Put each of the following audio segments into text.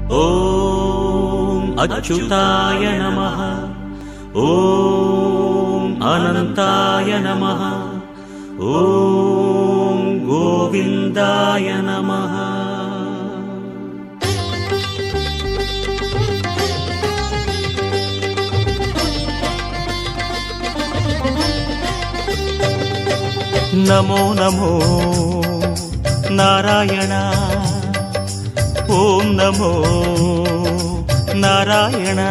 ஓம் அச்சுதாய நமः. ஓம் அனந்தாய நமः. ஓம் கோவிந்தாய நமः. நமோ நமோ நாராயண. ஓம் நமோ நாராயண.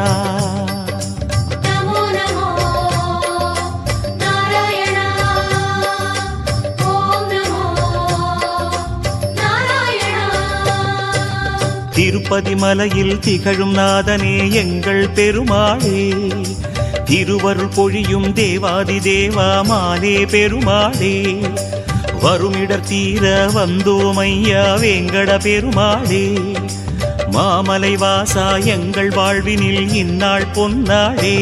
நமோ நமோ நாராயண. ஓம் நமோ நாராயண. திருப்பதி மலையில் திகழும் நாதனே எங்கள் பெருமாளே, திருவருள் பொழியும் தேவாதி தேவா மாலே பெருமாளே, வருமிடர் தீர வந்தோமையா வேங்கட பெருமாளே, மாமலை வாசா எங்கள் வாழ்வினில் இந்நாள் பொன்னாளே.